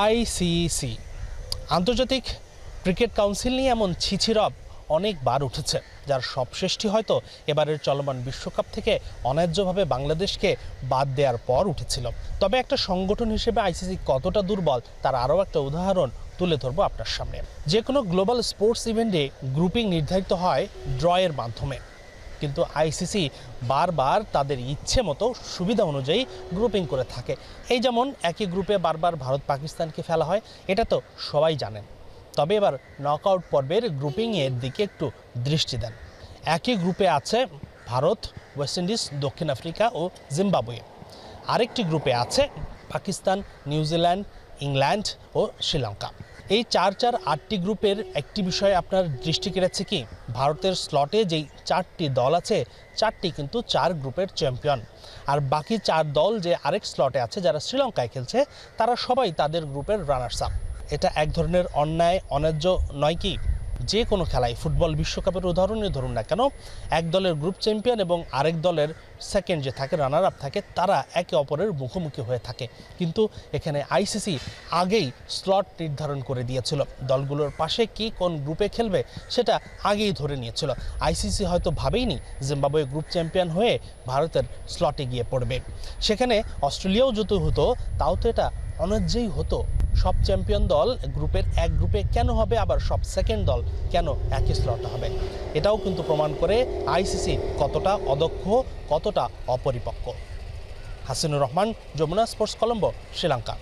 ICC আন্তর্জাতিক cricket council নিয়ে এমন ছিছিরব অনেকবার উঠেছে, যার সবশেষটি হয়তো এবারের চলমান বিশ্বকাপ থেকে অন্যায্যভাবে বাংলাদেশকে বাদ দেওয়ার পর উঠেছিল। তবে একটা সংগঠন হিসেবে আইসিসি কতটা দুর্বল তার আরও একটা উদাহরণ তুলে ধরবো আপনার সামনে। যে কোনো গ্লোবাল স্পোর্টস ইভেন্টে গ্রুপিং নির্ধারিত হয় ড্রয়ের মাধ্যমে, কিন্তু আইসিসি বারবার তাদের ইচ্ছে মতো সুবিধা অনুযায়ী গ্রুপিং করে থাকে। এই যেমন একই গ্রুপে বারবার ভারত পাকিস্তানকে ফেলা হয়, এটা তো সবাই জানেন। তবে এবার নকআউট পর্বের গ্রুপিংয়ের দিকে একটু দৃষ্টি দেন। একই গ্রুপে আছে ভারত, ওয়েস্ট ইন্ডিজ, দক্ষিণ আফ্রিকা ও জিম্বাবুয়ে। আরেকটি গ্রুপে আছে পাকিস্তান, নিউজিল্যান্ড, ইংল্যান্ড ও শ্রীলঙ্কা। এই 8টি গ্রুপের একটি বিষয়ে আপনার দৃষ্টি কেড়েছে কি? ভারতের স্লটে যেই 4টি দল আছে, 4টি কিন্তু 4 গ্রুপের চ্যাম্পিয়ন। আর বাকি 4 দল যে আরেক স্লটে আছে, যারা শ্রীলঙ্কায় খেলছে, তারা সবাই তাদের গ্রুপের রানার্স আপ। এটা এক ধরনের অন্যায়, অন্যায্য নয় কি? যে কোনো খেলায়, ফুটবল বিশ্বকাপের উদাহরণই ধরুন না কেন, এক দলের গ্রুপ চ্যাম্পিয়ন এবং আরেক দলের সেকেন্ড যে থাকে, রানার আপ থাকে, তারা একে অপরের মুখোমুখি হয়ে থাকে। কিন্তু এখানে আইসিসি আগেই স্লট নির্ধারণ করে দিয়েছিল, দলগুলোর পাশে কি কোন গ্রুপে খেলবে সেটা আগেই ধরে নিয়েছিল। আইসিসি হয়তো ভাবেইনি জিম্বাবুয়ে গ্রুপ চ্যাম্পিয়ন হয়ে ভারতের স্লটে গিয়ে পড়বে। সেখানে অস্ট্রেলিয়াও যদি হতো, তাও তো এটা অন্যায্যই হতো। সব চ্যাম্পিয়ন দল গ্রুপের এক গ্রুপে কেন হবে, আবার সব সেকেন্ড দল কেন একই স্লটে হবে? এটাও কিন্তু প্রমাণ করে আইসিসি কতটা অদক্ষ, কতটা অপরিপক্ক। হাসিনুর রহমান, যমুনা স্পোর্টস, কলম্বো, শ্রীলঙ্কা।